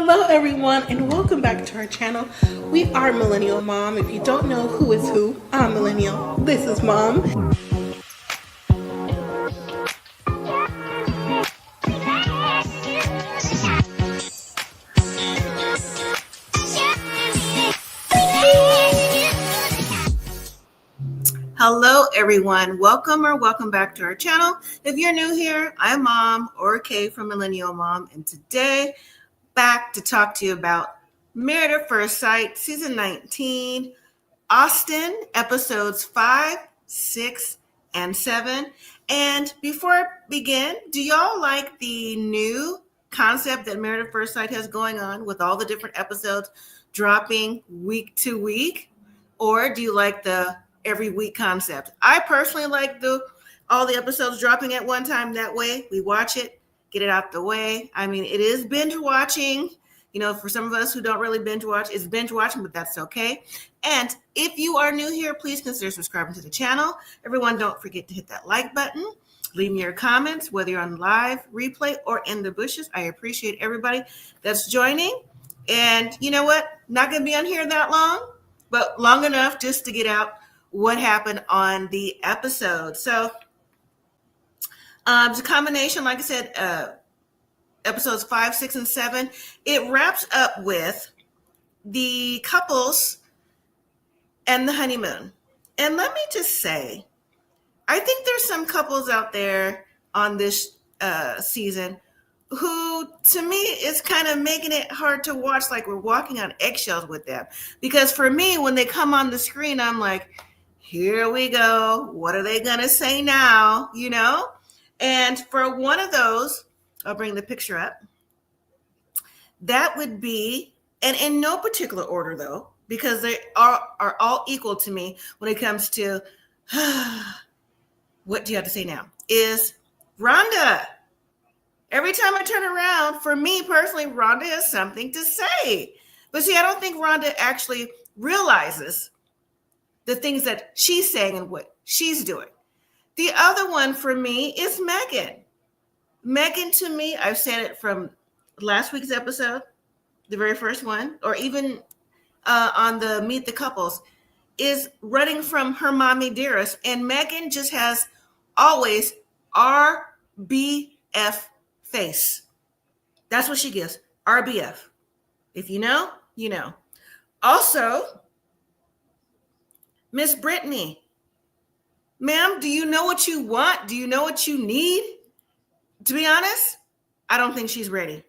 Hello everyone and welcome back to our channel. We are Millennial Mom. If you don't know who is who, I'm Millennial. This is Mom. Hello everyone, welcome back to our channel. If you're new here, I'm Mom or Kay from Millennial Mom, and today back to talk to you about Married at First Sight, season 19, Austin, episodes 5, 6, and 7. And before I begin, do y'all like the new concept that Married at First Sight has going on with all the different episodes dropping week to week? Or do you like the every week concept? I personally like all the episodes dropping at one time. That way we watch it, get it out the way. I mean, it is binge watching. You know, for some of us who don't really binge watch, it's binge watching, but that's okay. And if you are new here, please consider subscribing to the channel. Everyone, don't forget to hit that like button. Leave me your comments, whether you're on live, replay, or in the bushes. I appreciate everybody that's joining. And you know what? Not going to be on here that long, but long enough just to get out what happened on the episode. So it's a combination, like I said, episodes 5, 6, and 7. It wraps up with the couples and the honeymoon. And let me just say, I think there's some couples out there on this season who, to me, is kind of making it hard to watch, like we're walking on eggshells with them. Because for me, when they come on the screen, I'm like, here we go. What are they going to say now? You know? And for one of those, I'll bring the picture up. That would be, and in no particular order though, because they are all equal to me when it comes to, what do you have to say now? Is Rhonda. Every time I turn around, for me personally, Rhonda has something to say. But see, I don't think Rhonda actually realizes the things that she's saying and what she's doing. The other one for me is Meghann. Meghann, to me, I've said it from last week's episode, the very first one, or even on the Meet the Couples, is running from her mommy dearest. And Meghann just has always RBF face. That's what she gives, RBF. If you know, you know. Also, Miss Brittany, ma'am, do you know what you want? Do you know what you need? To be honest, I don't think she's ready.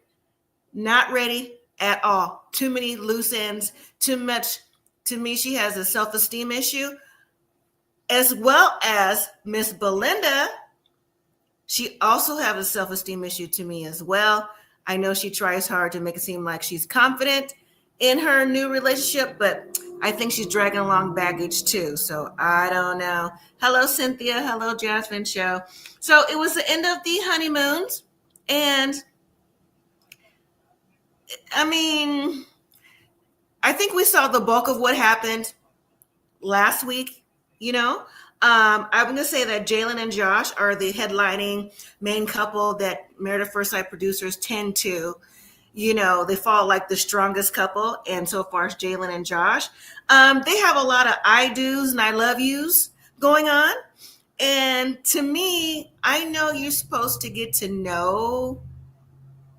Not ready at all. Too many loose ends, too much. To me, she has a self-esteem issue, as well as Miss Belynda. She also has a self-esteem issue to me as well. I know she tries hard to make it seem like she's confident in her new relationship, but I think she's dragging along baggage too. So I don't know. Hello, Cynthia. Hello, Jasmine Show. So it was the end of the honeymoons. And I mean, I think we saw the bulk of what happened last week, you know. I'm going to say that Jayln and Josh are the headlining main couple that Married at First Sight producers tend to. You know, they fall like the strongest couple. And so far as Jayln and Josh, they have a lot of I do's and I love yous going on. And to me, I know you're supposed to get to know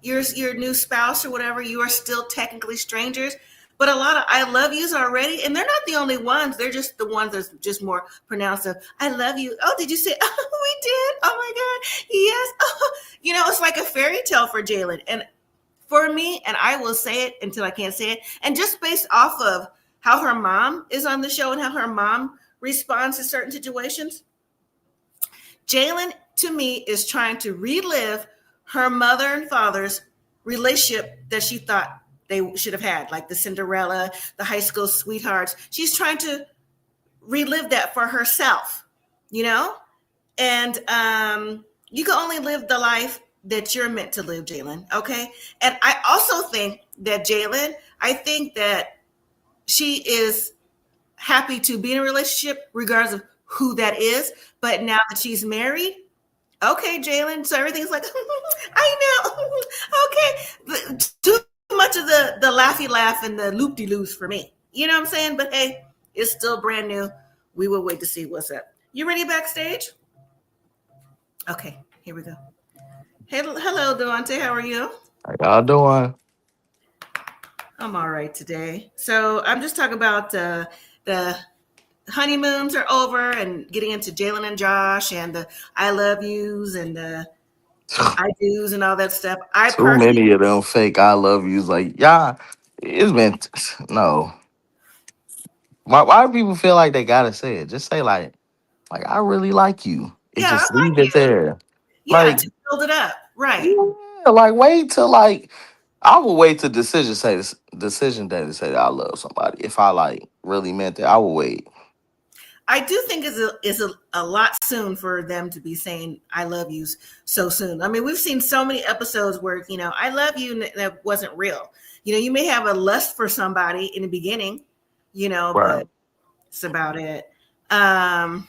your new spouse or whatever. You are still technically strangers, but a lot of I love yous already. And they're not the only ones. They're just the ones that's just more pronounced of I love you. Oh, did you say, oh, we did? Oh my God. Yes. Oh. You know, it's like a fairy tale for Jayln. And for me, and I will say it until I can't say it, and just based off of how her mom is on the show and how her mom responds to certain situations, Jayln, to me, is trying to relive her mother and father's relationship that she thought they should have had, like the Cinderella, the high school sweethearts. She's trying to relive that for herself, you know? And you can only live the life that you're meant to live, Jayln, okay? And I also think that Jayln, I think that she is happy to be in a relationship regardless of who that is. But now that she's married, okay, Jayln, so everything's like, I know, okay. To much of the laughy laugh and the loop de loos for me. You know what I'm saying? But hey, it's still brand new. We will wait to see what's up. You ready backstage? Okay, here we go. Hey, hello, Devontae. How are you? How y'all doing? I'm all right today. So I'm just talking about the honeymoons are over and getting into Jayln and Josh and the I love yous and the I do's and all that stuff. I Too personally, many of them fake I love yous. Like, yeah, it's been no. Why do people feel like they gotta say it? Just say like I really like you. And yeah, I just leave like it you. there. Yeah, Like, to build it up. Right. yeah, like wait till like I would wait till decision day to say that I love somebody. If I like really meant that, I would wait. I do think is a lot soon for them to be saying "I love yous" so soon. I mean, we've seen so many episodes where "I love you" and that wasn't real. You may have a lust for somebody in the beginning, Right. but it's about it. Um,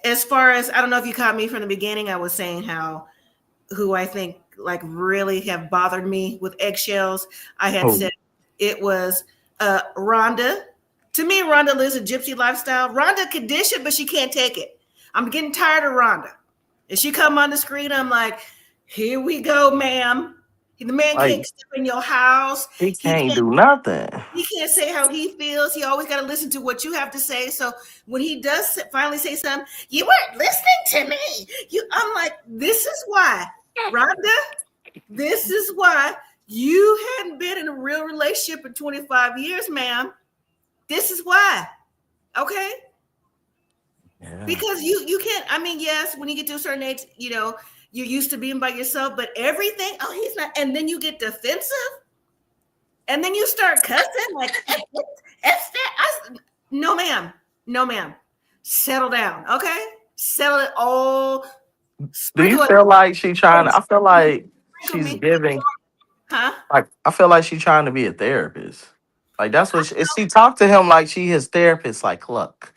as far as I don't know if you caught me from the beginning, I was saying how who I think like really have bothered me with eggshells. I had Oh, said it was Rhonda. To me, Rhonda lives a gypsy lifestyle. Rhonda can dish it, but she can't take it. I'm getting tired of Rhonda. If she come on the screen, I'm like, here we go, ma'am. The man like can't step in your house. he He can't can't do nothing. he can't say how he feels. He always got to listen to what you have to say. So when he does finally say something, you weren't listening to me. I'm like, this is why, Rhonda. This is why you hadn't been in a real relationship in 25 years, ma'am. This is why. Okay? Yeah. Because you can't, I mean, yes, when you get to a certain age, you're used to being by yourself, but everything, oh, he's not, and then you get defensive, and then you start cussing like F that. No, ma'am. No, ma'am. Settle down, okay? Settle it all. Do you Sprinkle it. feel like she trying to? I feel like Sprinkle she's me. giving. Huh? Like I feel like she's trying to be a therapist. Like that's what she talked to him like she his therapist. Like, look,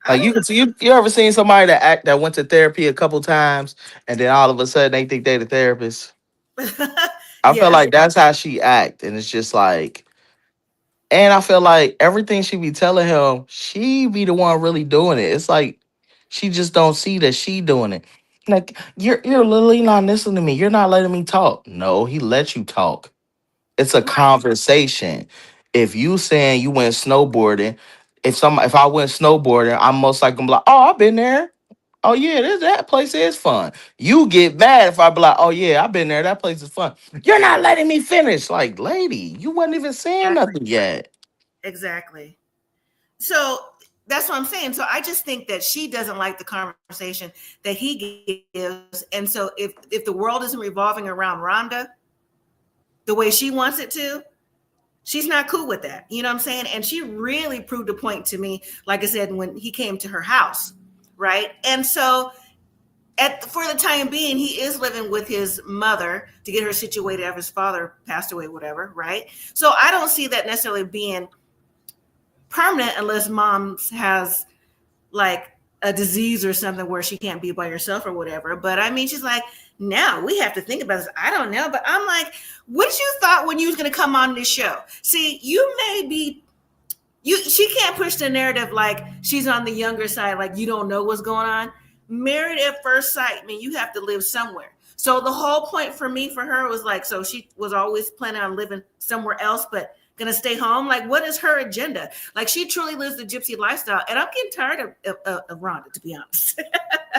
I like you don't can see you ever seen somebody that went to therapy a couple times and then all of a sudden they think they the therapist. know. I feel Yes. like that's how she act, and it's just like, and I feel like everything she be telling him, she be the one really doing it. It's like she just don't see that she doing it. Like you're literally not listening to me. You're not letting me talk. No, he let you talk. It's a Right. conversation. If you saying you went snowboarding, if I went snowboarding, I'm most likely gonna be like, oh, I've been there. Oh yeah, that place is fun. You get mad if I be like, oh yeah, I've been there. That place is fun. You're not letting me finish. Like, lady, you wasn't even saying Exactly. nothing yet. Exactly. So that's what I'm saying. So I just think that she doesn't like the conversation that he gives. And so if the world isn't revolving around Rhonda the way she wants it to, she's not cool with that. You know what I'm saying? And she really proved a point to me, like I said, when he came to her house, right? And so for the time being, he is living with his mother to get her situated after his father passed away, whatever, right? So I don't see that necessarily being permanent unless mom has like a disease or something where she can't be by herself or whatever. But I mean, she's like, now we have to think about this. I don't know. But I'm like, what did you thought when you was going to come on this show? See, you may be, she can't push the narrative like she's on the younger side, like you don't know what's going on. Married at first sight, I mean, you have to live somewhere. So the whole point for me, for her was like, so she was always planning on living somewhere else, but gonna stay home. Like, what is her agenda? Like, she truly lives the gypsy lifestyle, and I'm getting tired of Rhonda, to be honest.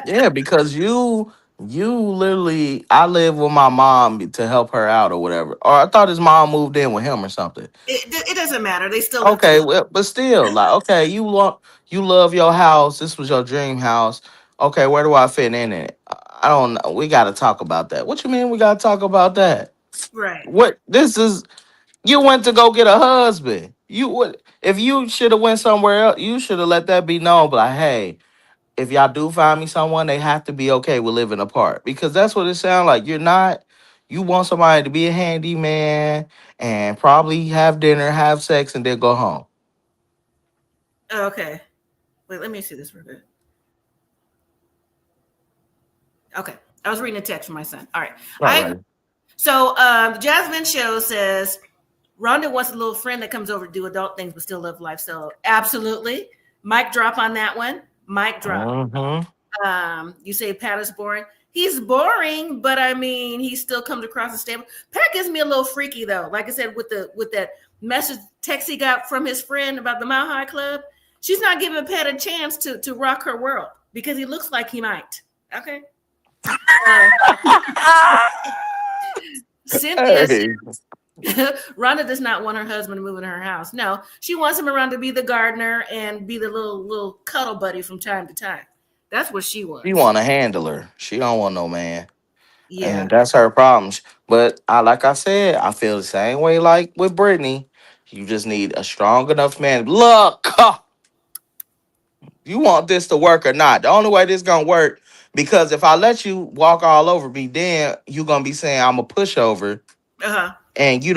Yeah, because you literally I live with my mom to help her out or whatever. Or I thought his mom moved in with him or something. It doesn't matter. They still live Okay, together. well, but still, like, okay, you love your house. This was your dream house. Okay, where do I fit in it? I don't know. We got to talk about that. What you mean we got to talk about that? Right. What this is? You went to go get a husband. You would if you should have went somewhere else. You should have let that be known. But like, hey, if y'all do find me someone, they have to be okay with living apart because that's what it sounds like. You're not. You want somebody to be a handyman and probably have dinner, have sex, and then go home. Okay. Wait, let me see this real good. Okay. I was reading a text from my son. All right. All I agree. right. So Jasmine Show says Rhonda wants a little friend that comes over to do adult things but still live life. So absolutely. Mic drop on that one. Mic drop. Mm-hmm. You say Pat is boring. He's boring, but I mean, he still comes across as stable. Pat gets me a little freaky though. Like I said, with that message text he got from his friend about the Mile High Club, she's not giving Pat a chance to rock her world because he looks like he might. Okay. Cynthia Hey. Rhonda does not want her husband to move in her house. No, she wants him around to be the gardener and be the little cuddle buddy from time to time. That's what she She wants. want a handler. She don't want no man. Yeah. And that's her problem. But like I said, I feel the same way like with Brittany. You just need a strong enough man. Look, you want this to work or not? The only way this gonna work, because if I let you walk all over me, then you gonna be saying I'm a pushover, Uh-huh. and you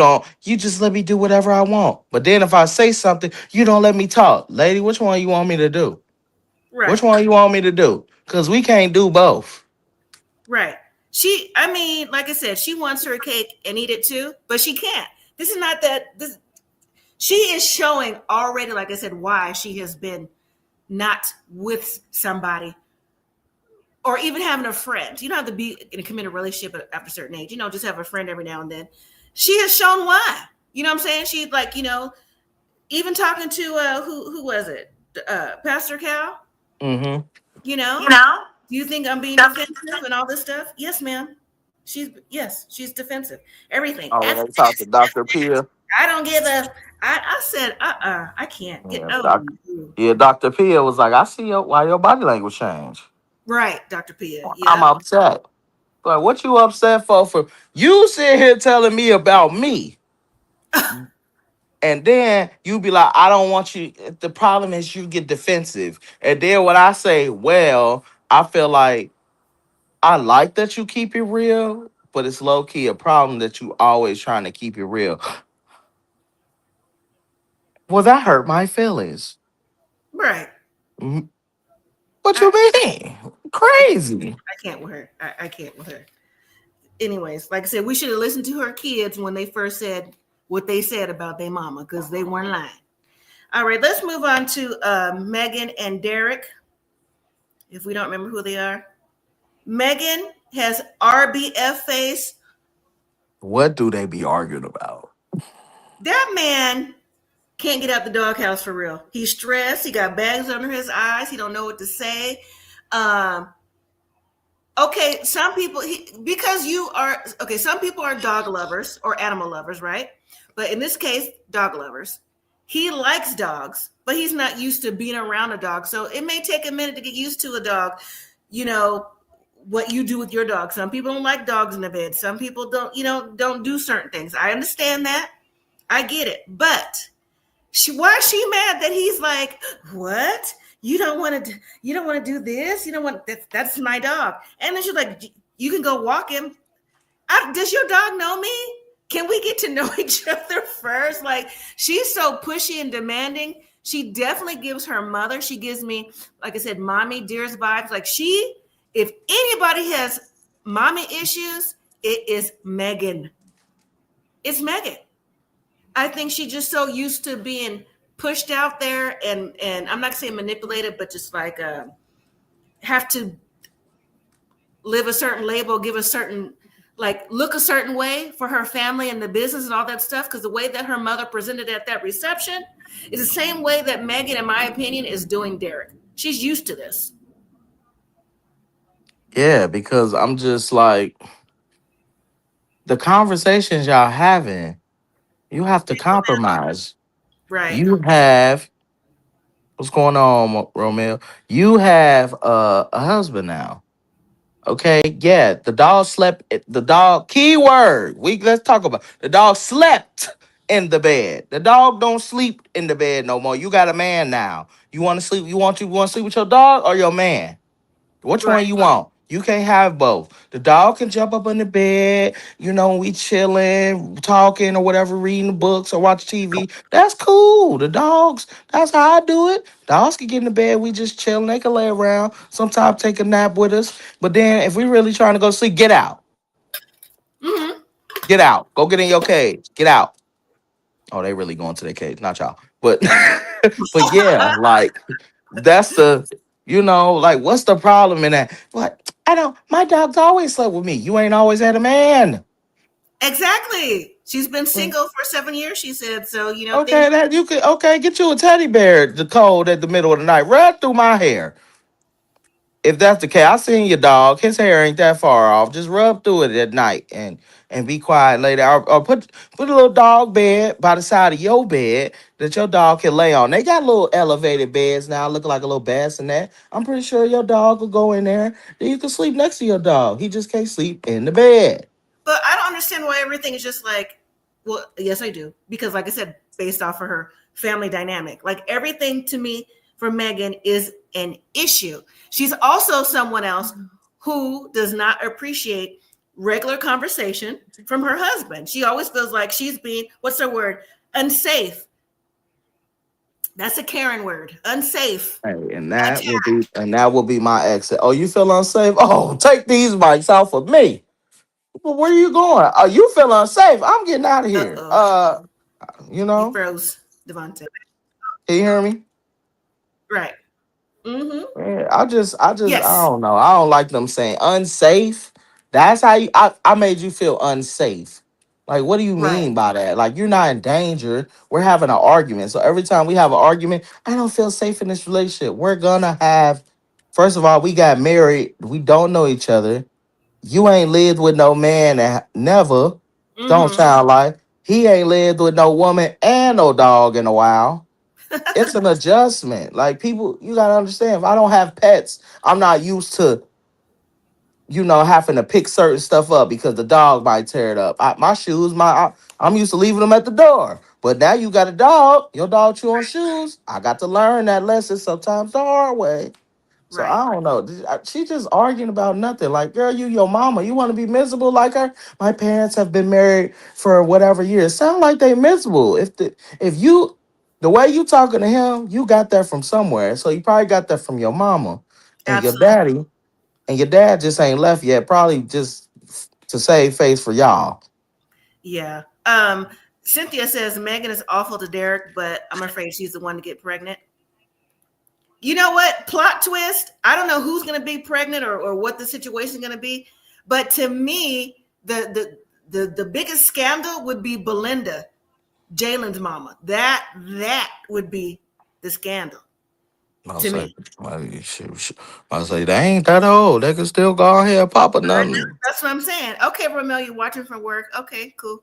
just let me do whatever I want. But then if I say something, you don't let me talk. Lady, which one you want me to do? Which Right. one you want me to do? Because we can't do both. Right. I mean, like I said, she wants her cake and eat it too, but she can't. This is not that. She is showing already, like I said, why she has been not with somebody or even having a friend. You don't have to be in a committed relationship after a certain age. Just have a friend every now and then. She has shown why. You know what I'm saying? She's like, even talking to who was it? Pastor Cal. Mm-hmm. You know, do you think I'm being defensive and all this stuff? Yes, ma'am. She's defensive. Everything. Oh, when they talk to Dr. Pia. I don't give a. I said, I can't get. Yeah, Oh, yeah, Dr. Pia was like, I see why your body language changed. right, Dr. Pia. I'm Yeah, upset. Like, what you upset for? For you sit here telling me about me, and then you be like, I don't want you. The problem is you get defensive, and then when I say, well, I feel like I like that you keep it real, but it's low key a problem that you always trying to keep it real. Well, that hurt my feelings. right. Mhm. What I, you mean? Crazy. I can't with her. I can't with her. Anyways, like I said, we should have listened to her kids when they first said what they said about their mama because they weren't lying. All right, let's move on to Megan and Derreck. If we don't remember who they are, Megan has RBF face. What do they be arguing about? That man can't get out the doghouse for real. He's stressed. He got bags under his eyes. He don't know what to say. Okay, some people some people are dog lovers or animal lovers, right? But in this case, dog lovers. He likes dogs, but he's not used to being around a dog. So it may take a minute to get used to a dog. What you do with your dog. Some people don't like dogs in the bed. Some people don't do certain things. I understand that. I get it. But why is she mad that he's like, what? You don't want to do this? You don't want that's my dog. And then she's like, you can go walk him. Does your dog know me? Can we get to know each other first? Like, she's so pushy and demanding. She definitely gives her mother. She gives me, like I said, mommy dearest vibes. Like if anybody has mommy issues, it is Megan. It's Megan. I think she's just so used to being pushed out there and I'm not saying manipulated, but just like have to live a certain label, give a certain, like look a certain way for her family and the business and all that stuff. Because the way that her mother presented at that reception is the same way that Megan, in my opinion, is doing Derreck. She's used to this. Yeah, because I'm just like, the conversations y'all having, you have to compromise. Right. You have, what's going on, Romeo? You have a husband now. Okay, yeah, the dog slept. The dog, keyword. Let's talk about the dog slept in the bed. The dog don't sleep in the bed no more. You got a man now. You want to sleep? You want to sleep with your dog or your man? Which one Right. you want? You can't have both. The dog can jump up in the bed, we chilling, talking or whatever, reading books or watch TV. That's cool. The dogs, that's how I do it. Dogs can get in the bed, we just chilling. They can lay around, sometimes take a nap with us. But then if we really trying to go sleep, get out. Mm-hmm. Get out. Go get in your cage. Get out. Oh, they really going to their cage, not y'all. But but yeah, like that's like what's the problem in that? What I don't my dog's always slept with me. You ain't always had a man. Exactly. She's been Well, single for 7 years, she said. So, things. okay, that you could get you a teddy bear the cold at the middle of the night. Run through my hair. If that's the case, I seen your dog. His hair ain't that far off. Just rub through it at night and be quiet later. Or put a little dog bed by the side of your bed that your dog can lay on. They got little elevated beds now, looking like a little bassinet. I'm pretty sure your dog will go in there. Then you can sleep next to your dog. He just can't sleep in the bed. But I don't understand why everything is just like, well, yes, I do. Because, like I said, based off of her family dynamic, like everything to me for Meghann is an issue. She's also someone else who does not appreciate regular conversation from her husband. She always feels like she's being, what's the word? Unsafe. That's a Karen word. Unsafe. Hey, and that will be my exit. Oh, you feel unsafe? Oh, take these mics off of me. Well, where are you going? Oh, you feel unsafe? I'm getting out of here. Uh-oh. You He know, froze, Devontae. can you hear me? Right. Mm-hmm. Yeah, I Yes. don't know. I don't like them saying unsafe. That's how I made you feel unsafe. Like, what do you Right. mean by that? Like, you're not in danger. We're having an argument. So every time we have an argument, I don't feel safe in this relationship. We're gonna have, first of all, we got married. We don't know each other. You ain't lived with no man that never. Don't Mm-hmm. sound like he ain't lived with no woman and no dog in a while. It's an adjustment. Like people, you gotta understand. If I don't have pets, I'm not used to having to pick certain stuff up because the dog might tear it up. My shoes, I'm used to leaving them at the door. But now you got a dog. Your dog chew on shoes. I got to learn that lesson sometimes the hard way. So Right. I don't know. She just arguing about nothing. Like, girl, you your mama. You want to be miserable like her? My parents have been married for whatever years. Sound like they miserable. The way you talking to him, you got that from somewhere. So you probably got that from your mama and your Absolutely. daddy, and your dad just ain't left yet. Probably just to save face for y'all. Yeah. Cynthia says Meghann is awful to Derek, but I'm afraid she's the one to get pregnant. You know what? Plot twist. I don't know who's going to be pregnant or what the situation is going to be, but to me, the biggest scandal would be Belynda, Jayln's mama. That would be the scandal I'll to say, me. I'll say they ain't that old. They can still go ahead and pop a nothing. That's what I'm saying. Okay, Romel, you're watching from work. Okay, cool.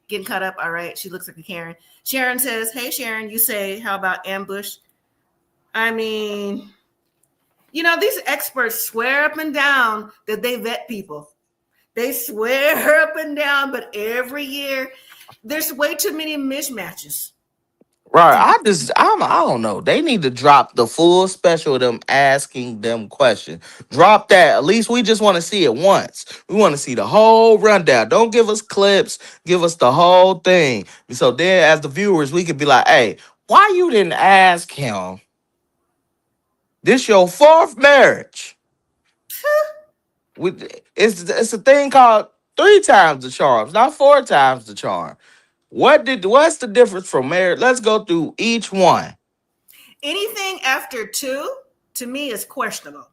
Getting caught up. All right. She looks like a Karen. Sharon says, "Hey, Sharon." You say, "How about ambush?" I mean, these experts swear up and down that they vet people. They swear up and down, but every year there's way too many mismatches Right. to me. I don't know. They need to drop the full special of them asking them questions. Drop that. At least we just want to see it once. We want to see the whole rundown. Don't give us clips. Give us the whole thing. So then as the viewers, we could be like, hey, why you didn't ask him? This your fourth marriage. It's a thing called three times the charms, not four times the charm. What's the difference from marriage? Let's go through each one. Anything after two, to me, is questionable,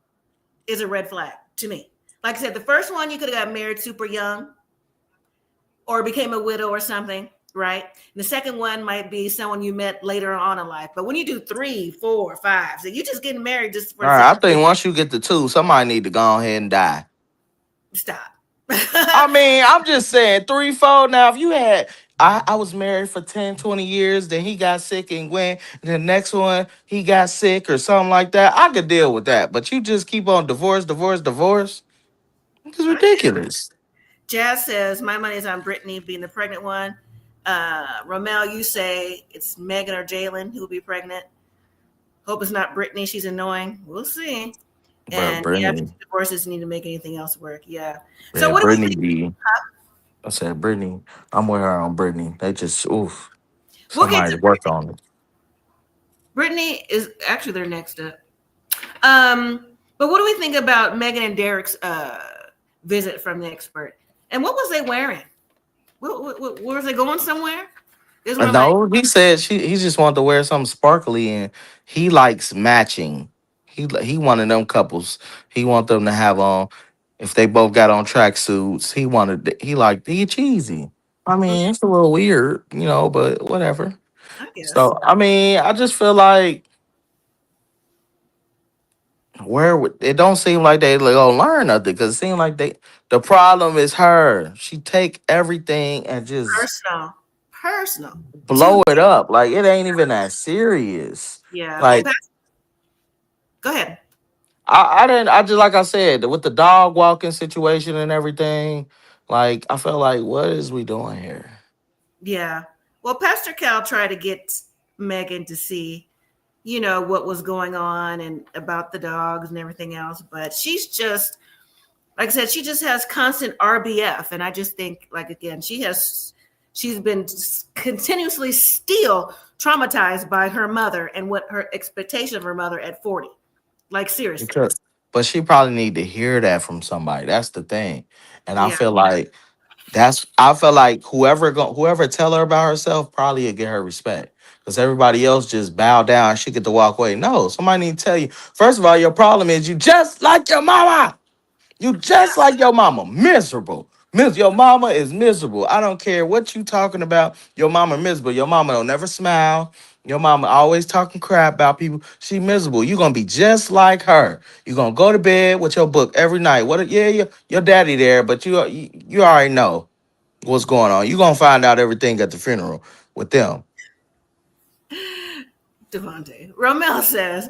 is a red flag to me. Like I said, the first one, you could have got married super young or became a widow or something, right? And the second one might be someone you met later on in life. But when you do 3, 4, 5, so you just getting married just for All the sake right, I of think once you get to two, somebody need to go ahead and die. stop. I mean, I'm just saying, 3, 4. Now, if you had, I was married for 10, 20 years, then he got sick and went, and the next one, he got sick or something like that, I could deal with that. But you just keep on divorce, divorce, divorce. It's I get it. ridiculous. Jazz says, my money is on Brittany being the pregnant one. Romel, you say it's Meghann or Jayln who will be pregnant. Hope it's not Brittany. She's annoying. We'll see. But And yeah, Brittany, divorces need to make anything else work. Yeah. So yeah, what do we Brittany think? be. I said Brittany. I'm with her on Brittany. They just oof. We'll get Somebody to work on it. Brittany is actually their next up. But what do we think about Meghan and Derreck's visit from the expert? And what was they wearing? Was they going somewhere? This is what I'm like. No, he said he just wanted to wear something sparkly and he likes matching. He one of them couples. He want them to have on if they both got on track suits. He cheesy. I mean, it's a little weird, but whatever. I guess. So I mean, I just feel like it don't seem like they gonna learn nothing because it seems like the problem is her. She take everything and just Personal. Too. blow it up. Like it ain't even that serious. Yeah. Well, Like go ahead. I didn't I just like I said with the dog walking situation and everything. Like I felt like what is we doing here? Yeah. Well, Pastor Cal tried to get Meghan to see, what was going on and about the dogs and everything else. But she's just, like I said, she just has constant RBF. And I just think, like, again, she's been continuously still traumatized by her mother and what her expectation of her mother at 40. Like, seriously. Because, but she probably need to hear that from somebody. That's the thing. And I Yeah. feel like whoever tell her about herself probably will get her respect. Because everybody else just bow down, she get to walk away. No, somebody need to tell you. First of all, your problem is you just like your mama. You just like your mama, miserable. Your mama is miserable. I don't care what you talking about. Your mama miserable. Your mama don't never smile. Your mama always talking crap about people. She miserable. You gonna be just like her. You gonna go to bed with your book every night. Yeah, your daddy there, but you already know what's going on. You gonna find out everything at the funeral with them. Devontae. Romel says,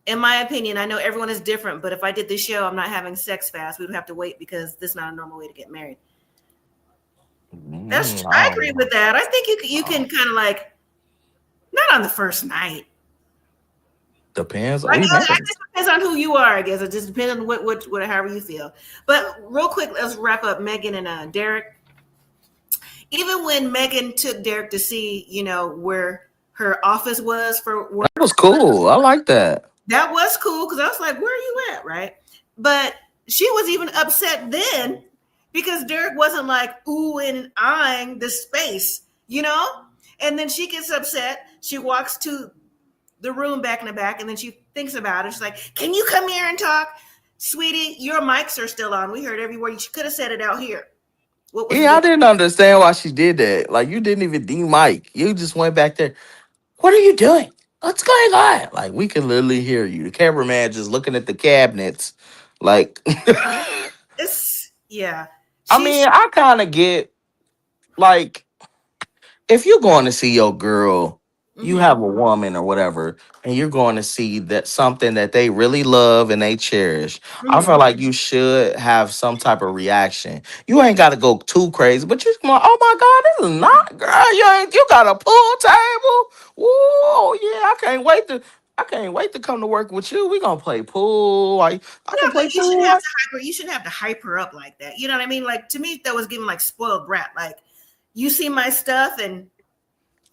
in my opinion, I know everyone is different, but if I did this show, I'm not having sex fast. We would have to wait because this is not a normal way to get married. I I don't agree know. with that. I think you can kind of like, not on the first night. Depends. Like, We it never. just depends on who you are, I guess. It just depends on what however you feel. But real quick, let's wrap up Meghan and Derreck. Even when Meghan took Derreck to see, where her office was for work, That was cool. I like that. that was cool because I was like, where are you at, right? But she was even upset then because Derreck wasn't like ooh and eyeing the space. And then she gets upset. She walks to the room back in the back, and then she thinks about it. She's like, can you come here and talk? Sweetie, your mics are still on. We heard every word. You could have said it out here. What was the Yeah, I big didn't understand why she did that. Like you didn't even de-mic. You just went back there. What are you doing? What's going on? Like we can literally hear you. The cameraman just looking at the cabinets. Like It's yeah. I She's mean, I kind of get like if you're going to see your girl, you mm-hmm, have a woman or whatever, and you're going to see that something that they really love and they cherish, I mm-hmm. feel like you should have some type of reaction. You ain't got to go too crazy, but you come on, oh my God, this is not girl. You got a pool table. Whoa, yeah, I can't wait to come to work with you. We gonna play pool. Like I No, can play but you shouldn't pool. have to you shouldn't have to hype her up like that. You know what I mean? Like to me, that was giving like spoiled brat. Like you see my stuff and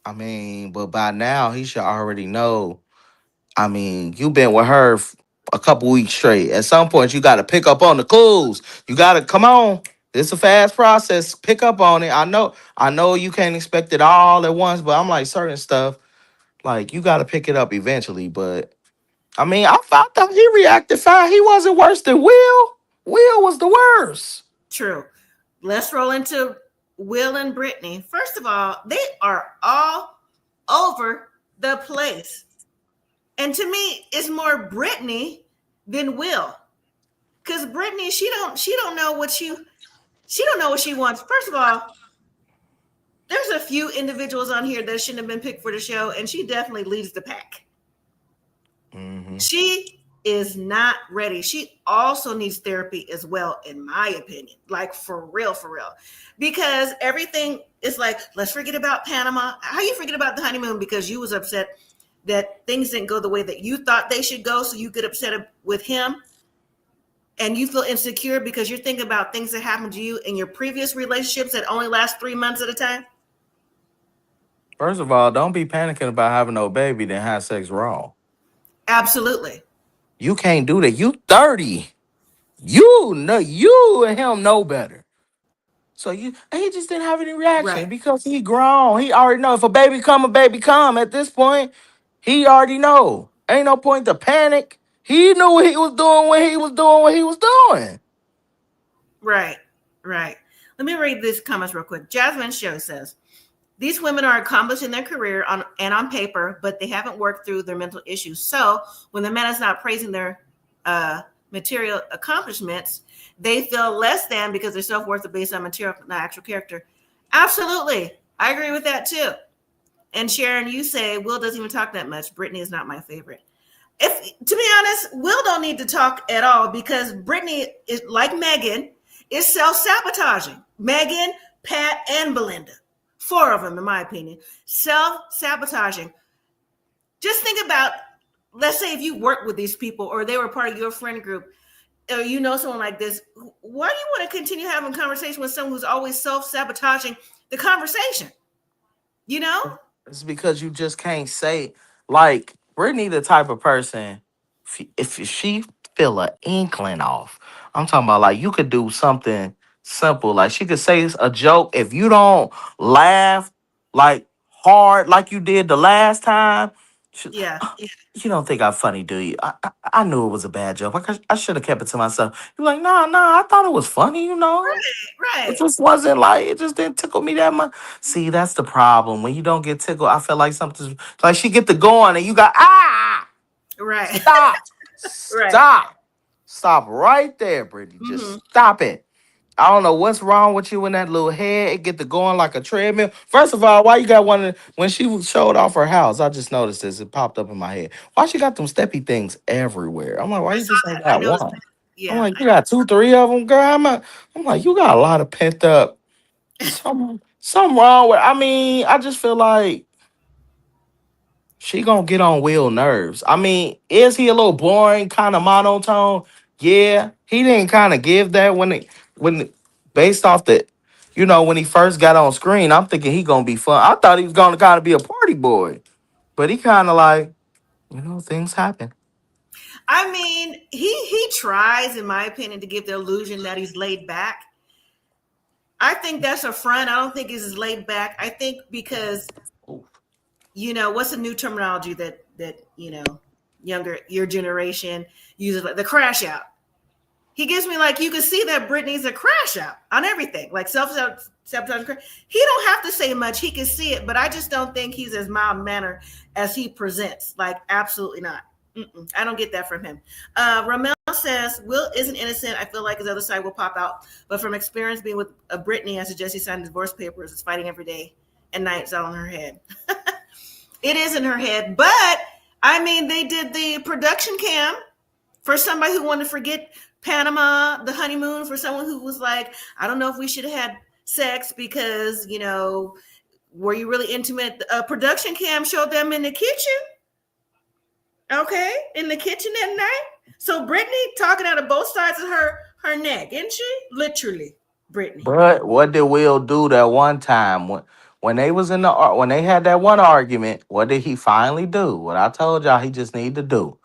I mean, but by now he should already know. I mean, you've been with her a couple weeks straight. At some point, you got to pick up on the clues. You got to come on. It's a fast process. Pick up on it. I know you can't expect it all at once, but I'm like certain stuff. Like you got to pick it up eventually. But I mean, I thought that he reacted fine. He wasn't worse than Will. Will was the worst. true. Let's roll into Will and Brittany. First of all, they are all over the place. And to me, it's more Brittany than Will. Because Brittany, she don't know what she wants. First of all, there's a few individuals on here that shouldn't have been picked for the show, and she definitely leads the pack. Hmm. She is not ready. She also needs therapy as well, in my opinion. Like for real, because everything is like, let's forget about Panama. How you forget about the honeymoon because you was upset that things didn't go the way that you thought they should go, so you get upset with him and you feel insecure because you're thinking about things that happened to you in your previous relationships that only last 3 months at a time? First of all, don't be panicking about having no baby, then have sex wrong. Absolutely. You can't do that. You 30. You know you and him know better. So you and he just didn't have any reaction Right. because he grown. He already know if a baby come. At this point, he already know. Ain't no point to panic. He knew what he was doing when he was doing what he was doing. Right. Right. Let me read these comments real quick. Jasmine Show says, these women are accomplished in their career on paper, but they haven't worked through their mental issues. So when the man is not praising their material accomplishments, they feel less than because their self-worth is based on material, not actual character. Absolutely. I agree with that too. And Sharon, you say Will doesn't even talk that much. Brittany is not my favorite. If, to be honest, Will don't need to talk at all because Brittany is like Meghann, is self-sabotaging. Meghann, Pat, and Belynda. 4 of them, in my opinion. Self-sabotaging. Just think about, let's say if you work with these people or they were part of your friend group, or you know someone like this, why do you want to continue having a conversation with someone who's always self-sabotaging the conversation? You know? It's because you just can't say like Brittany the type of person if she feel an inkling off. I'm talking about like you could do something simple. Like she could say a joke. If you don't laugh like hard like you did the last time, she, Yeah. you don't think I'm funny, do you? I knew it was a bad joke. I should have kept it to myself. You're like, nah, I thought it was funny, you know. It Right. just wasn't like it just didn't tickle me that much. See, that's the problem. When you don't get tickled, I feel like something's like she get the going and you got Right. stop. Right. Stop right there, Brittany. Mm-hmm. Just stop it. I don't know what's wrong with you in that little head. It get the going like a treadmill. First of all, why you got one when she showed off her house? I just noticed this. It popped up in my head. Why she got them steppy things everywhere? I'm like, why I you saw just ain't that. I got noticed one? that. I'm Yeah. like, you got 2, 3 of them, girl. I'm like, you got a lot of pent up. Something wrong with. I mean, I just feel like she gonna get on Will nerves. I mean, is he a little boring, kind of monotone? Yeah, he didn't kind of give that based off the, when he first got on screen. I'm thinking he gonna be fun. I thought he was gonna kind of be a party boy, but he kind of like, things happen. I mean, he tries, in my opinion, to give the illusion that he's laid back. I think that's a front. I don't think he's laid back. I think because what's the new terminology that younger your generation uses, like the crash out. He gives me like you can see that Brittany's a crash out on everything, like sabotage. He don't have to say much. He can see it, but I just don't think he's as mild mannered as he presents. Like absolutely not. I don't get that from him. Ramel says Will isn't innocent. I feel like his other side will pop out, but from experience being with Brittany, I suggest he signed divorce papers. Is fighting every day and night. It's all in her head. It is in her head, but I mean, they did the production cam for somebody who wanted to forget Panama, the honeymoon, for someone who was like, I don't know if we should have had sex because, were you really intimate? Production cam showed them in the kitchen. Okay, in the kitchen at night. So Brittany talking out of both sides of her neck, isn't she? Literally, Brittany. But what did Will do that one time when they was when they had that one argument? What did he finally do? What I told y'all he just need to do.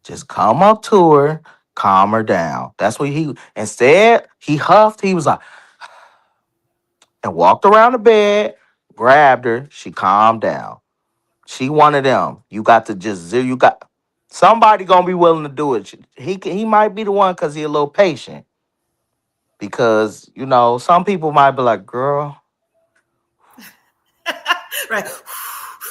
Just come up to her, calm her down. That's what instead, he huffed. He was like, and walked around the bed, grabbed her. She calmed down. She one of them. You got somebody gonna be willing to do it. He might be the one because he a little patient. Because, some people might be like, girl, Right.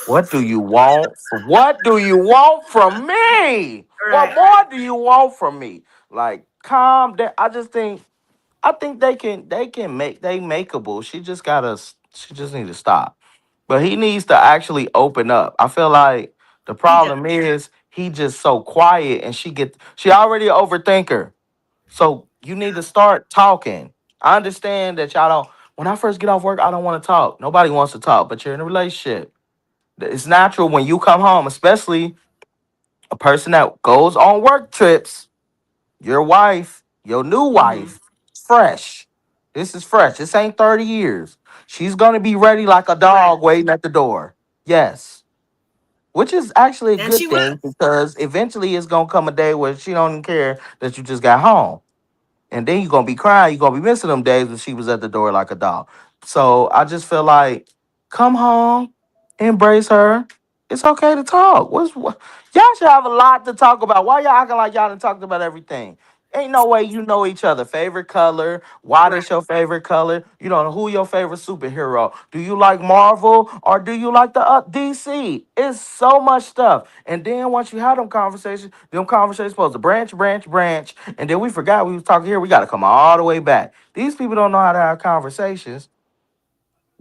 what do you want? What do you want from me? What Right. more do you want from me? Like, calm down. I think they can they makeable. She just need to stop. But he needs to actually open up. I feel like the He does. problem is he just so quiet and she already a overthinker. So you need to start talking. I understand that y'all don't when I first get off work, I don't want to talk. Nobody wants to talk, but you're in a relationship. It's natural when you come home, especially a person that goes on work trips. Your wife, your new Mm-hmm. wife, fresh. This is fresh. This ain't 30 years. She's gonna be ready like a Right. dog waiting at the door. Yes. Which is actually a And she good was. thing because eventually it's gonna come a day where she don't even care that you just got home. And then you're gonna be crying, you're gonna be missing them days when she was at the door like a dog. So I just feel like come home, embrace her. It's okay to talk. Y'all should have a lot to talk about. Why y'all acting like y'all done talked about everything? Ain't no way you know each other. Favorite color? Why Right. this your favorite color? You know who your favorite superhero? Do you like Marvel or do you like the DC? It's so much stuff. And then once you have them conversations supposed to branch, and then we forgot we was talking here. We got to come all the way back. These people don't know how to have conversations.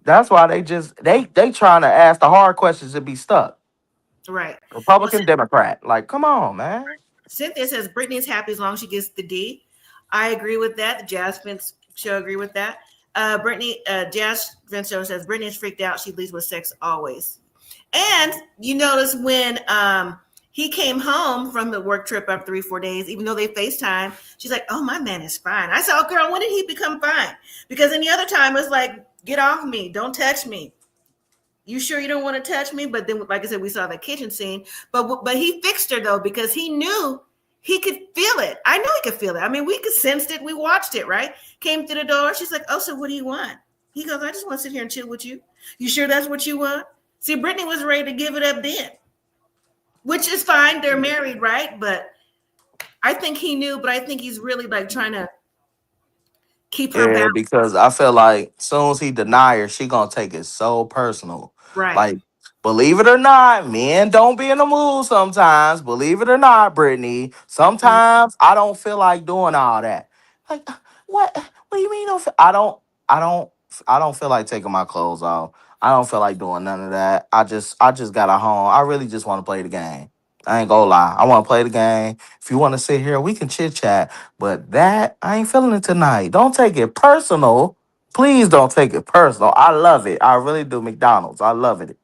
That's why they trying to ask the hard questions and be stuck. Right. Well, Republican, Democrat. Like, come on, man. Cynthia says Brittany's happy as long as she gets the D. I agree with that. The Jazz Fence show agree with that. Jazz Fence show says Brittany's freaked out. She leads with sex always. And you notice when he came home from the work trip after 3-4 days, even though they FaceTime, she's like, "Oh, my man is fine." I said, "Oh, girl, when did he become fine?" Because any other time it's like, "Get off me, don't touch me. You sure you don't want to touch me?" But then, like I said, we saw the kitchen scene. But he fixed her though because he knew he could feel it. I know he could feel it. I mean, we could sense it. We watched it. Right? Came through the door. She's like, "Oh, so what do you want?" He goes, "I just want to sit here and chill with you. You sure that's what you want?" See, Brittany was ready to give it up then, which is fine. They're married, right? But I think he knew. But I think he's really like trying to keep her Yeah, balanced. because I feel like soon as he deny her, she gonna take it so personal. Right. Like, believe it or not, men don't be in the mood sometimes. Believe it or not, Brittany. Mm. Sometimes I don't feel like doing all that. Like, what? What do you mean? I don't. I don't feel like taking my clothes off. I don't feel like doing none of that. I just got a home. I really just want to play the game. I ain't gonna lie. I want to play the game. If you want to sit here, we can chit chat. But that, I ain't feeling it tonight. Don't take it personal. Please don't take it personal. I love it. I really do. McDonald's. I love it.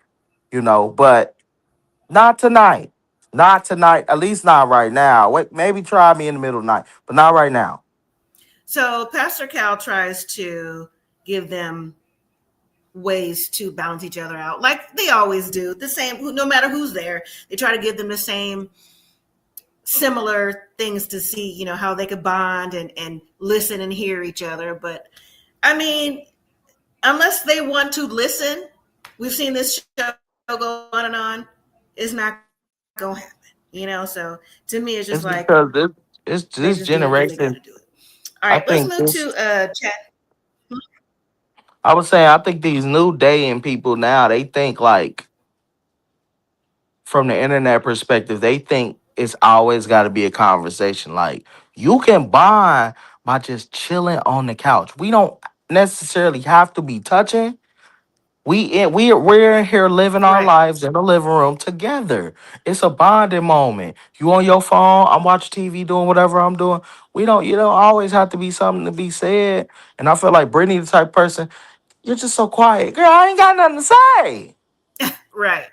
But not tonight. Not tonight. At least not right now. Wait, maybe try me in the middle of the night, but not right now. So Pastor Cal tries to give them ways to balance each other out, like they always do. The same, no matter who's there, they try to give them the same similar things to see, how they could bond and listen and hear each other. But I mean, unless they want to listen, we've seen this show go on and on. It's not gonna happen, So to me, it's just It's like because they this just do it because they got generation. to do it. All I right, let's think move this. to chat. I was saying I think these new dating people now they think like from the internet perspective, they think it's always got to be a conversation. Like you can bond by just chilling on the couch. We don't necessarily have to be touching. We're in here living our Right. lives in the living room together. It's a bonding moment. You on your phone, I'm watching TV, doing whatever I'm doing. You don't always have to be something to be said. And I feel like Brittany, the type of person, you're just so quiet, girl. I ain't got nothing to say. Right.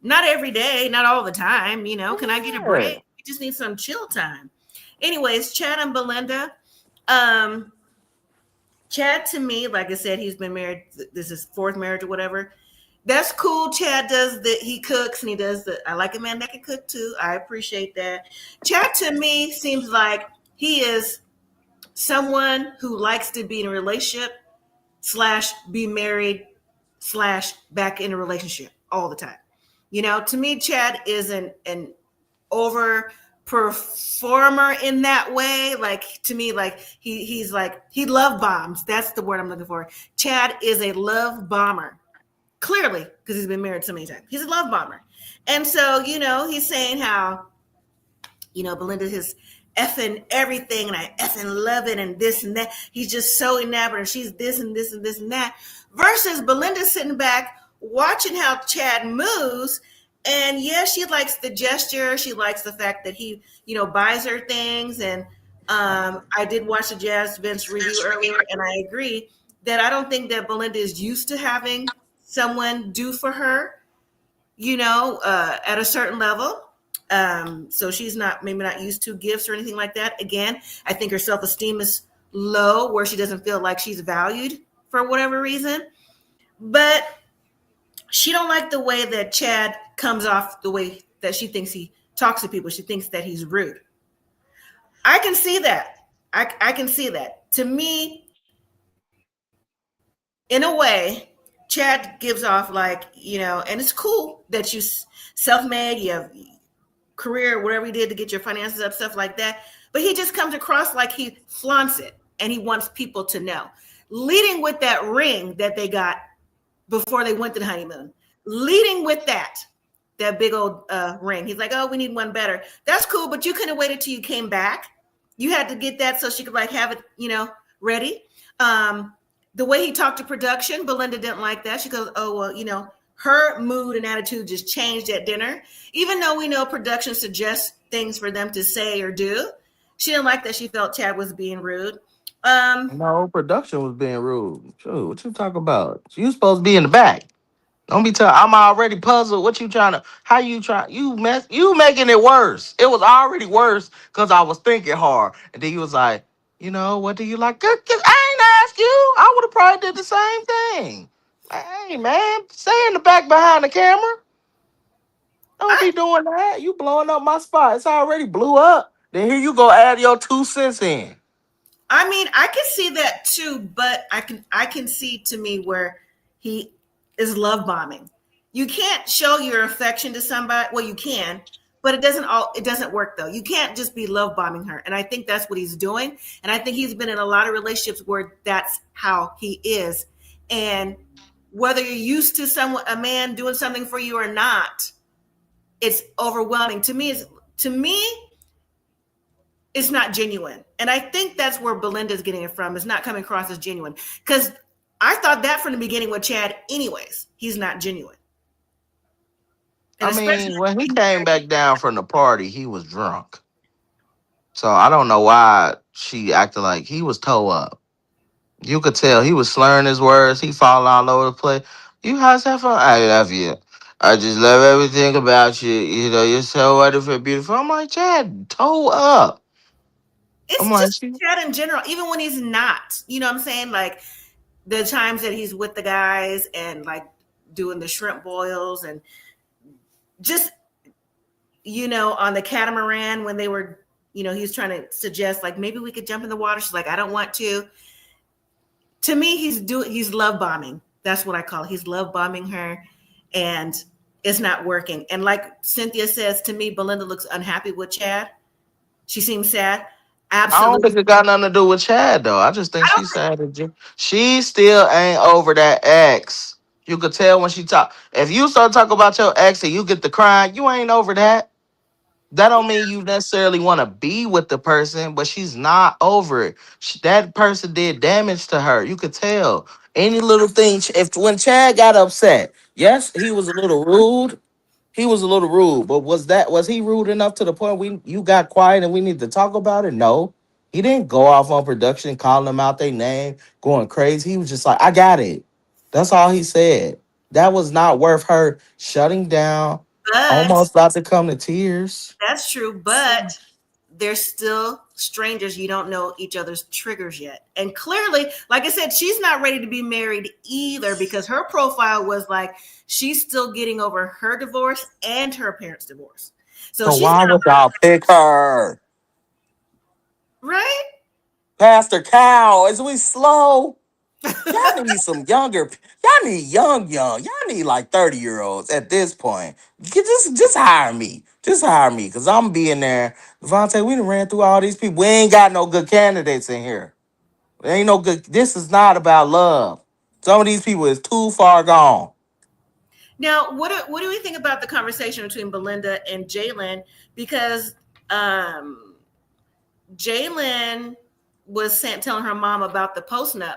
Not every day, not all the time. Can I get a break? Yeah. We just need some chill time. Anyways, Chad and Belynda. Um, Chad, to me, like I said, he's been married. This is fourth marriage or whatever. That's cool. Chad does that. He cooks and he does the. I like a man that can cook too. I appreciate that. Chad to me seems like he is someone who likes to be in a relationship slash be married slash back in a relationship all the time. To me, Chad is an over performer in that way. Like to me, like he's like he love bombs. That's the word I'm looking for. Chad is a love bomber. Clearly, because he's been married so many times. He's a love bomber. And so, he's saying how, Belynda is effing everything and I effing love it and this and that. He's just so enamored and she's this and this and this and that. Versus Belynda sitting back watching how Chad moves. And yes, she likes the gesture. She likes the fact that he, buys her things. And I did watch the Jazz Vince review earlier, and I agree that I don't think that Belynda is used to having someone do for her. at a certain level. So she's maybe not used to gifts or anything like that. Again, I think her self-esteem is low, where she doesn't feel like she's valued for whatever reason. But she don't like the way that Chad comes off, the way that she thinks he talks to people. She thinks that he's rude. I can see that. I can see that. To me, in a way, Chad gives off like, and it's cool that you self-made, you have career, whatever you did to get your finances up, stuff like that. But he just comes across like he flaunts it and he wants people to know. Leading with that ring that they got before they went to the honeymoon. Leading with that big old ring. He's like, oh, we need one better. That's cool, but you couldn't have waited till you came back. You had to get that so she could like have it, ready. The way he talked to production, Belynda didn't like that. She goes, oh, well, her mood and attitude just changed at dinner. Even though we know production suggests things for them to say or do, she didn't like that. She felt Chad was being rude. No, production was being rude. Sure, what you talking about? You supposed to be in the back. Don't be telling. I'm already puzzled. What you trying to? How you trying? You making it worse. It was already worse because I was thinking hard, and then you was like, what do you like? I ain't ask you. I would have probably did the same thing. Hey man, stay in the back behind the camera. Don't be doing that. You blowing up my spot. It's already blew up. Then here you go add your 2 cents in. I mean, I can see that too, but I can see to me where he is love bombing. You can't show your affection to somebody. Well, you can, but it doesn't work though. You can't just be love bombing her. And I think that's what he's doing. And I think he's been in a lot of relationships where that's how he is. And whether you're used to a man doing something for you or not, it's overwhelming. To me, it's not genuine. And I think that's where Belynda's getting it from. It's not coming across as genuine. Because I thought that from the beginning with Chad anyways. He's not genuine. And I mean, when he came back down from the party, he was drunk. So I don't know why she acted like he was toe up. You could tell he was slurring his words. He falling all over the place. You guys have fun. I love you. I just love everything about you. You're so wonderful, beautiful. I'm like, Chad, toe up. It's I'm just like, Chad in general, even when he's not. You know what I'm saying? Like the times that he's with the guys and like doing the shrimp boils and just, on the catamaran when they were, he was trying to suggest like maybe we could jump in the water. She's like, I don't want to. To me, he's love bombing. That's what I call it. He's love bombing her and it's not working. And like Cynthia says, to me, Belynda looks unhappy with Chad. She seems sad. I don't Absolutely. think it got nothing to do with Chad though. I just think she's sad. She still ain't over that ex. You could tell when she talk. If you start talking about your ex and you get the crying, you ain't over that. That don't mean you necessarily want to be with the person, but she's not over it. That person did damage to her. You could tell. Any little thing. If when Chad got upset, yes, he was a little rude. He was a little rude, but was he rude enough to the point you got quiet and we need to talk about it? No. He didn't go off on production, calling them out their name, going crazy. He was just like, I got it. That's all he said. That was not worth her shutting down, But almost about to come to tears. that's true. But they're still strangers. You don't know each other's triggers yet. And clearly, like I said, she's not ready to be married either because her profile was like she's still getting over her divorce and her parents' divorce. So she's why not would y'all pick her? right. Pastor Cow, is we slow? Y'all need some younger. Y'all need young. Y'all need like 30-year-olds at this point. Just hire me. Just hire me, cause I'm being there. Vontae, we done ran through all these people. We ain't got no good candidates in here. There ain't no good. This is not about love. Some of these people is too far gone. Now, what do we think about the conversation between Belynda and Jayln? Because Jayln was telling her mom about the post-nup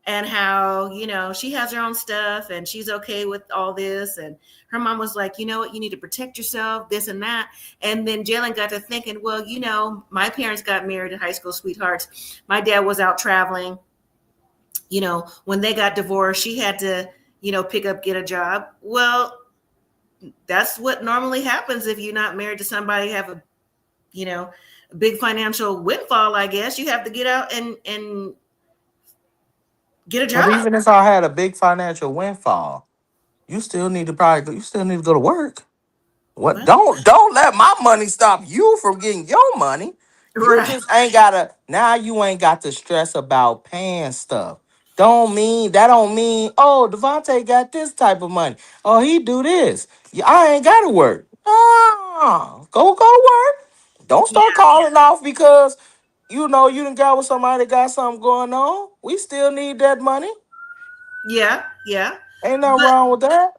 and how, she has her own stuff and she's okay with all this. And her mom was like, you know what, you need to protect yourself, this and that. And then Jayln got to thinking, well, my parents got married in high school sweethearts. My dad was out traveling. When they got divorced, she had to, pick up, get a job. Well, that's what normally happens if you're not married to somebody have a, you know, a big financial windfall. I guess you have to get out and get a But job. even if I had a big financial windfall, you still need to go to work. What Well, don't let my money stop you from getting your money. You right. just ain't gotta now you ain't got to stress about paying stuff. Don't mean oh Devontae got this type of money. Oh he do this. Yeah, I ain't gotta work. Ah, go to work. Don't Yeah, start calling off because you know you done got with somebody that got something going on. We still need that money. yeah, yeah. Ain't nothing But wrong with that.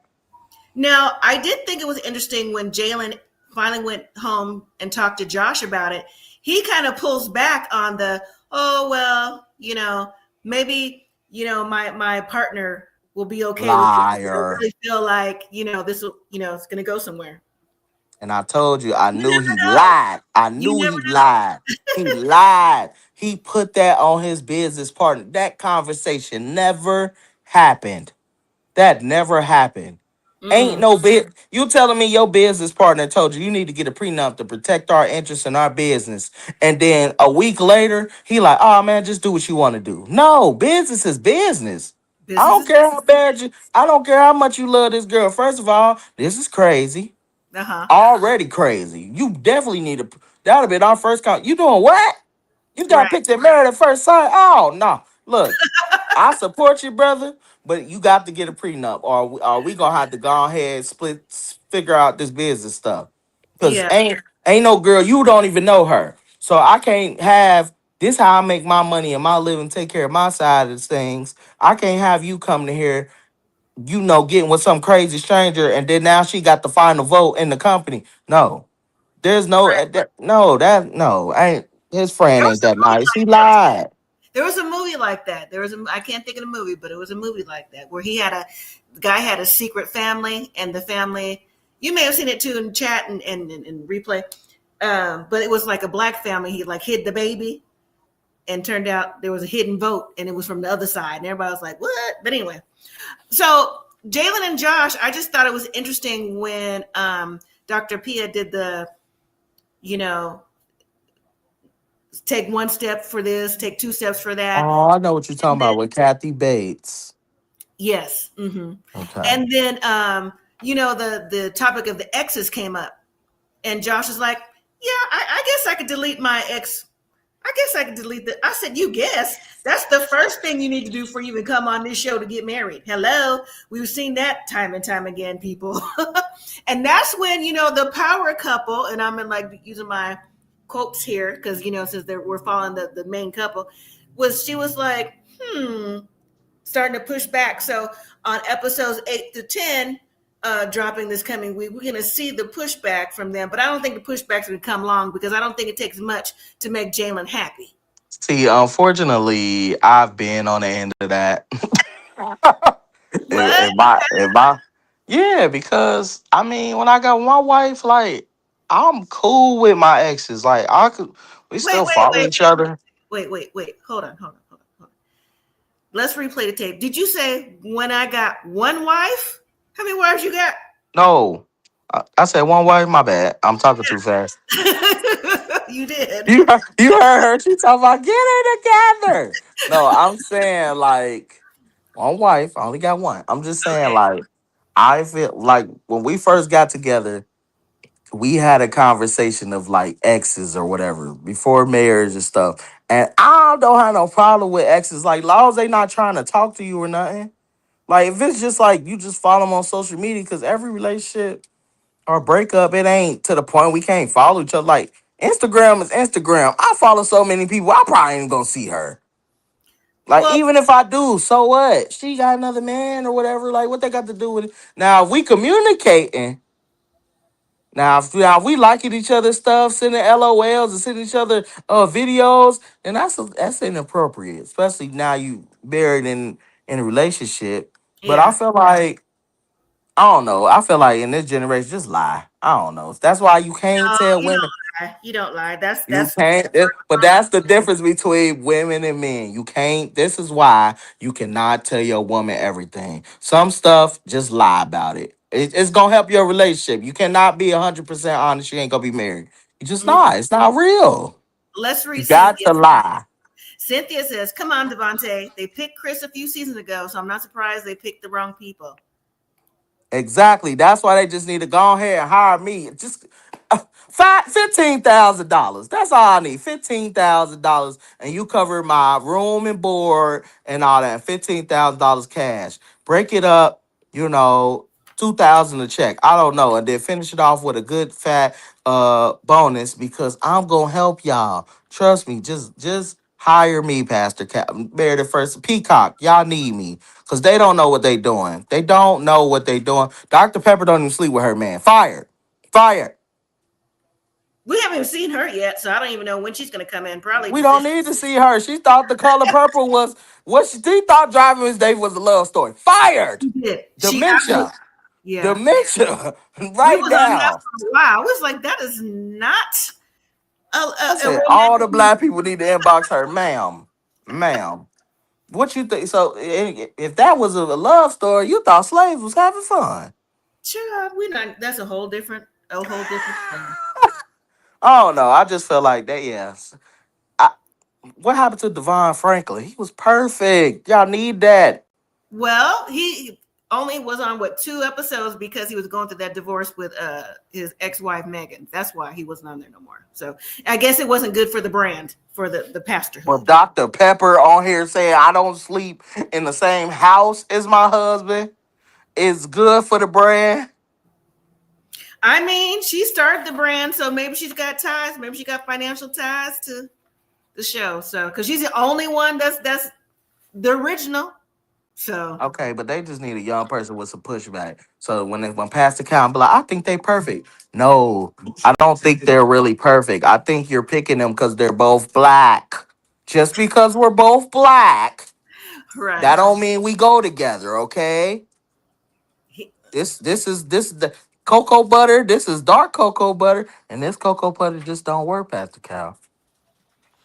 now I did think it was interesting when Jayln finally went home and talked to Josh about it. He kind of pulls back on the, oh well, you know, maybe, you know, my partner will be okay with this. I don't Liar. really feel like, you know, this will, you know, it's gonna go somewhere. And I told you, I You knew never he know. lied. I You knew never he lied. He lied. He put that on his business partner. That conversation never happened. That never happened. Ain't know. no bit. You telling me your business partner told you need to get a prenup to protect our interests in our business, and then a week later he like, oh man, just do what you want to do. No, business is business. I Business don't is care how business. bad you. I don't care how much you love this girl. First of all, this is crazy. Uh-huh. Already crazy. You definitely need to. That'll be our first count. You doing what? You got Right. picked and married at first sight? Oh no! Look, I support you, brother, but you got to get a prenup, or we gonna have to go ahead and figure out this business stuff. Cause Yeah. ain't no girl you don't even know her, so I can't have this. How I make my money and my living, take care of my side of things. I can't have you come to here, you know, getting with some crazy stranger, and then now she got the final vote in the company. No, there's no no that no ain't his There friend was ain't a that movie nice. He like that. lied. There was a movie like that. There was a, I can't think of the movie, but it was a movie like that where he had a, the guy had a secret family, and the family, you may have seen it too in chat and replay. But it was like a black family. He like hid the baby, and turned out there was a hidden vote, and it was from the other side, and everybody was like, "What?" But anyway, so Jayln and Josh, I just thought it was interesting when Dr. Pia did the, you know, take one step for this, take two steps for that. Oh, I know what you're talking And then about with Kathy Bates. yes. Hmm. Okay. And then you know, the topic of the exes came up, and Josh is like, "Yeah, I guess I could delete my ex. I guess I could delete the." I said, "You guess? That's the first thing you need to do for you to come on this show to get married." Hello, we've seen that time and time again, people. And that's when, you know, the power couple, and I'm in like using my quotes here because, you know, since we're following the main couple, was she was like, starting to push back. So on episodes 8 to 10, dropping this coming week, we're going to see the pushback from them. But I don't think the pushback's going to come long because I don't think it takes much to make Jayln happy. See, unfortunately, I've been on the end of that. What? If my, yeah, because I mean, when I got my wife, like, I'm cool with my exes. Like, we Wait, still wait, follow wait, each other. wait. Hold on. Let's replay the tape. Did you say when I got one wife? How many wives you got? No, I said one wife. My bad. I'm talking too fast. You did. You heard her. She talking about get it together. No, I'm saying like one wife. I only got one. I'm just saying Okay. like I feel like when we first got together, we had a conversation of like exes or whatever before marriage and stuff. And I don't have no problem with exes. Like, laws, they not trying to talk to you or nothing. Like, if it's just like you just follow them on social media, because every relationship or breakup, it ain't to the point we can't follow each other. Like, Instagram is Instagram. I follow so many people, I probably ain't gonna see her. Like, Well, even if I do, so what? She got another man or whatever. Like, what they got to do with it? Now, if we communicating. Now, if we liking each other's stuff, sending LOLs and sending each other videos, then that's inappropriate. Especially now you married in a relationship. But I yeah. feel like I don't know. I feel like in this generation, just lie. I don't know. That's why you can't No, tell you don't women. lie. You don't lie. That's You that's can't, but that's the difference between women and men. You can't. This is why you cannot tell your woman everything. Some stuff, just lie about it. It's gonna help your relationship. You cannot be 100% honest. You ain't gonna be married. You just Mm, not. It's not real. let's You read got Cynthia. to lie. Cynthia says, "Come on, Devontae. They picked Chris a few seasons ago, so I'm not surprised they picked the wrong people." Exactly. That's why they just need to go ahead and hire me. Just $15,000. That's all I need. $15,000, and you cover my room and board and all that. $15,000 cash. Break it up. You know, 2,000 a check. I don't know, and then finish it off with a good fat bonus because I'm gonna help y'all. Trust me. Just hire me, Pastor Cap. Married at first Peacock. Y'all need me. Cause they don't know what they doing. They don't know what they doing. Dr. Pepper don't even sleep with her man. Fired. Fired. We haven't even seen her yet, so I don't even know when she's going to come in. Probably We don't this. need to see her. She thought the color purple was what she thought driving Miss Davis was a love story. Fired. She did. She absolutely. Dementia. Yeah. Dementia. We Right was on that now. for a while. I was like, that is not I a said all romantic. the black people need to inbox her, ma'am. Ma'am. What you think? So if that was a love story, you thought slaves was having fun. Sure, we not. That's a whole different thing. I don't know. I just feel like that. Yes. I, what happened to Devon Franklin? He was perfect. Y'all need that. Well, he only was on what 2 episodes because he was going through that divorce with his ex-wife Megan. That's why he wasn't on there no more. So I guess it wasn't good for the brand for the But pastorhood. Dr. Pepper on here saying I don't sleep in the same house as my husband is good for the brand. I mean, she started the brand, so maybe she's got ties. Maybe she got financial ties to the show. So because she's the only one that's the original. So Okay, but they just need a young person with some pushback. So when Pastor Count be like, I think they perfect. No, I don't think they're really perfect. I think you're picking them because they're both black. Just because we're both black, that right. don't mean we go together, okay? He- This is the cocoa butter. This is dark cocoa butter, and this cocoa butter just don't work, Pastor Cal.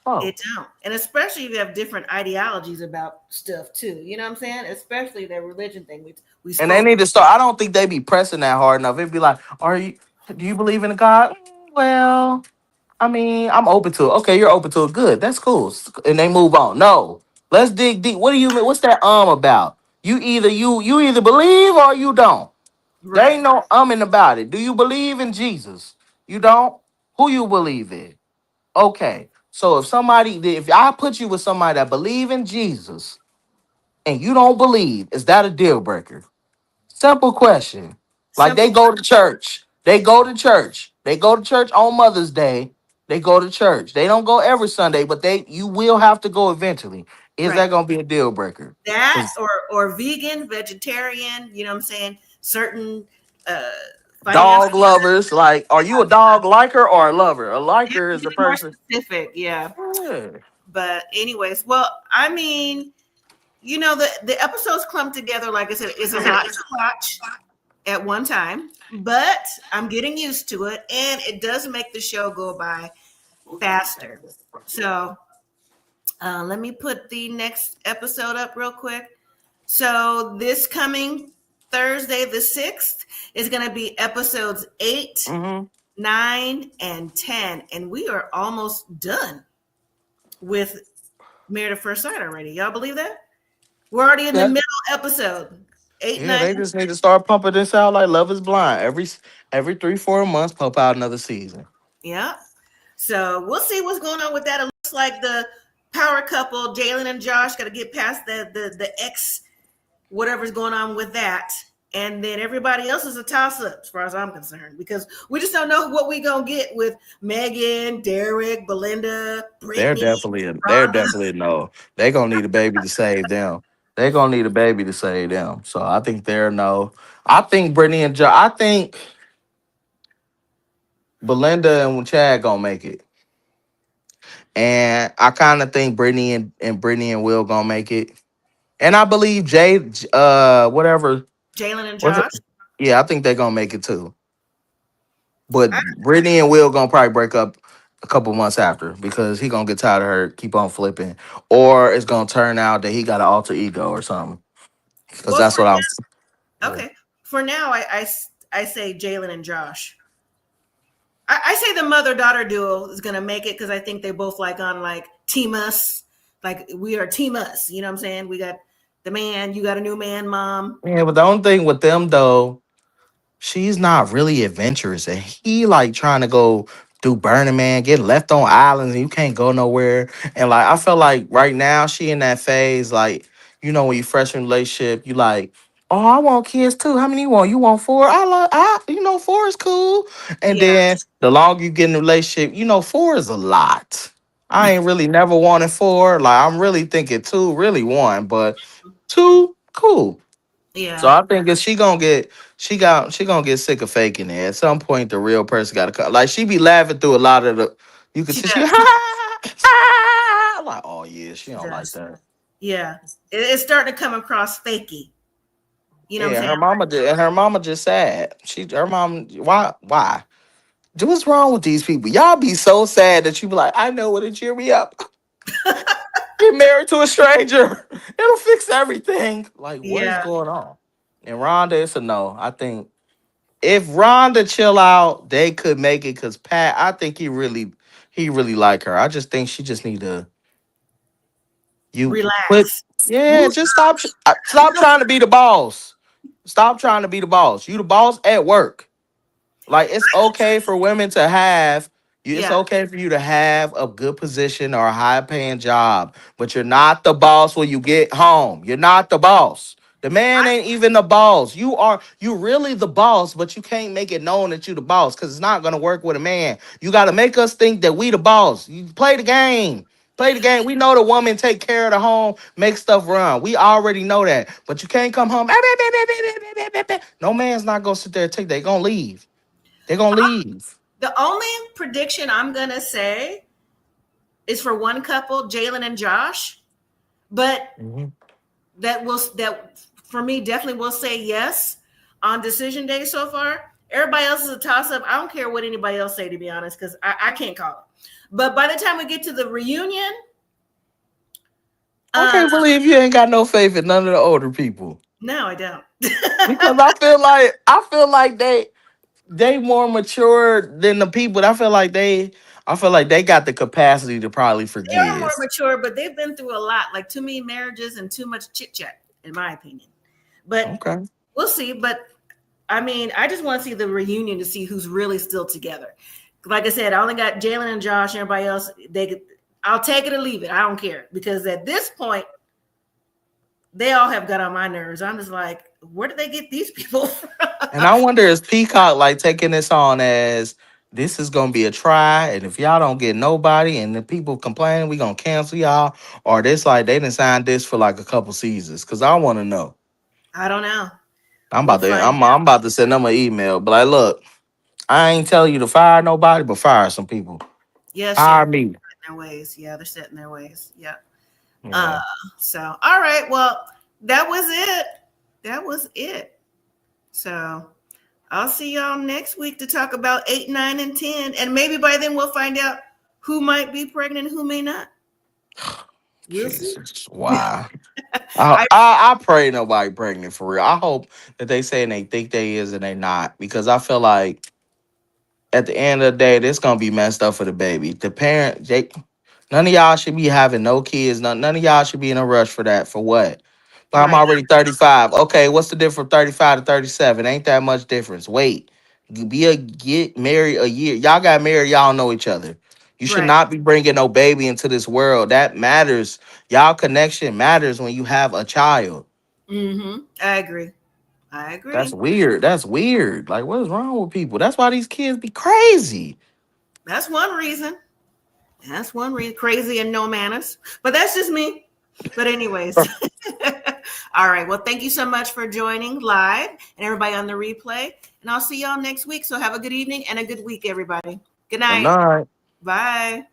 Oh, It don't. And especially if you have different ideologies about stuff too. You know what I'm saying? Especially the religion thing we and they spoke. need to start. I don't think they be pressing that hard enough. It'd be like, are you? Do you believe in a God? Well, I mean, I'm open to it. Okay, you're open to it. Good, that's cool. And they move on. No, let's dig deep. What do you mean? What's that about? You either believe or you don't. There Right. ain't no about it. Do you believe in Jesus? You don't. Who you believe in? Okay, so if I put you with somebody that believe in Jesus and you don't believe, is that a deal breaker? Simple question. Like they Simple. go to church. They go to church. They go to church on Mother's Day. They go to church. They don't go every Sunday, but you will have to go eventually. Is Right. that gonna be a deal breaker? That 'Cause or vegan, vegetarian, you know what I'm saying? Certain uh financial. dog lovers, like, are you a dog liker or a lover? A liker is Get a more person. specific, yeah. Yeah. But anyways, well, I mean, the episodes clump together, like I said, is a lot to watch at one time, but I'm getting used to it, and it does make the show go by faster. So let me put the next episode up real quick. So this coming Thursday, the 6th, is going to be episodes 8, Mm-hmm. 9, and 10, and we are almost done with Married at First Sight already. Y'all believe that? We're already in the Yeah. middle episode. 8, Yeah, 9. they just need to start pumping this out like Love Is Blind. Every 3-4 months, pump out another season. Yeah. So we'll see what's going on with that. It looks like the power couple, Jayln and Josh, got to get past the ex, whatever's going on with that. And then everybody else is a toss-up as far as I'm concerned, because we just don't know what we going to get with Megan, Derreck, Belynda, They're Brittany, definitely they're Rhonda. definitely no. They're gonna need a baby to save them. They're gonna need a baby to save them. So I think they're no. I think Brittany and Joe. I think Belinda and Chad gonna make it. And I kind of think Brittany and Will gonna make it. And I believe Jay, whatever, Jayln and was it? Josh. Yeah, I think they're gonna make it too. But Brittany and Will gonna probably break up a couple months after because he gonna get tired of her, keep on flipping, or it's gonna turn out that he got an alter ego or something. Because Well, that's for what I'm. now, Yeah. okay. For now, I say Jayln and Josh. I say the mother daughter duo is gonna make it because I think they both like on like team us, like we are team us. You know what I'm saying? We got the man, you got a new man, mom. Yeah, but the only thing with them though, she's not really adventurous, and he like trying to go do Burning Man, get left on islands, and you can't go nowhere. And like I feel like right now she in that phase, like when you fresh in a relationship, you like, oh, I want kids too. How many you want? You want four? Four is cool. And Yeah, then the longer you get in a relationship, four is a lot. I ain't really never wanted four. Like I'm really thinking two, really one, but two, cool. So yeah, I think if she gonna get sick of faking it. At some point, the real person got to come. Like she be laughing through a lot of the. You could she see does. like, oh yeah, she She don't like does. that. Yeah, it's starting to come across fakey. You know what I'm Yeah, saying? her mama just sad. Her mom, why? What's wrong with these people? Y'all be so sad that you be like, I know what to cheer me up. Get married to a stranger. It'll fix everything. Like, what is Yeah, going on? And Rhonda, it's a no. I think if Rhonda chill out, they could make it. Cause Pat, I think he really like her. I just think she just need to you quit. relax. Yeah, Woo. just stop trying to be the boss. Stop trying to be the boss. You the boss at work. Like it's okay for women to have it's Yeah, okay for you to have a good position or a high paying job, but you're not the boss when you get home. You're not the boss. The man ain't even the boss. You really the boss, but you can't make it known that you the boss because it's not gonna work with a man. You gotta make us think that we the boss. You play the game. Play the game. We know the woman take care of the home, make stuff run. We already know that. But you can't come home. No man's not gonna sit there and take. They gonna leave. They're gonna leave. the only prediction I'm gonna say is for one couple, Jayln and Josh, but Mhm. that for me definitely will say yes on decision day so far. Everybody else is a toss up. I don't care what anybody else say, to be honest, because I can't call it. But by the time we get to the reunion, I uh, can't believe you ain't got no faith in none of the older people. no, I don't. Because I feel like they more mature than the people. I feel like they got the capacity to probably They are more forgive. mature, but they've been through a lot, like too many marriages and too much chit chat, in my opinion. But Okay. we'll see. But I mean, I just want to see the reunion to see who's really still together. Like I said, I only got Jayln and Josh. Everybody else, I'll take it or leave it. I don't care because at this point, they all have got on my nerves. I'm just like, where did they get these people from? And I wonder is Peacock like taking this on as this is gonna be a try, and if y'all don't get nobody and the people complaining, we gonna cancel y'all, or this like they didn't sign this for like a couple seasons. Cause I wanna know. I don't know. I'm We'll about to find I'm out. I'm about to send them an email. But like, look, I ain't telling you to fire nobody, but fire some people. Yes, yes, Hire me. their ways. Yeah, they're set in their ways. Yeah. Uh, Yeah. so all right. Well, that was it. That was it. So I'll see y'all next week to talk about 8, 9, and 10. And maybe by then we'll find out who might be pregnant and who may not. We'll see. Jesus. Why? I, I I I pray nobody pregnant for real. I hope that they saying they think they is and they not. Because I feel like at the end of the day, this gonna be messed up for the baby. The parent, none of y'all should be having no kids. None of y'all should be in a rush for that. For what? But I'm right. already 35. Okay, what's the difference from 35 to 37? Ain't that much difference. Wait. Get married a year. Y'all got married, y'all know each other. You should Right. not be bringing no baby into this world. That matters. Y'all connection matters when you have a child. Mm-hmm. I agree. I That's agree. weird. That's weird. Like, what is wrong with people? That's why these kids be crazy. That's one reason. That's one reason. Crazy and no manners. But that's just me. But anyways. All right. Well, thank you so much for joining live and everybody on the replay. And I'll see y'all next week. So have a good evening and a good week, everybody. Good Good night. night. Bye.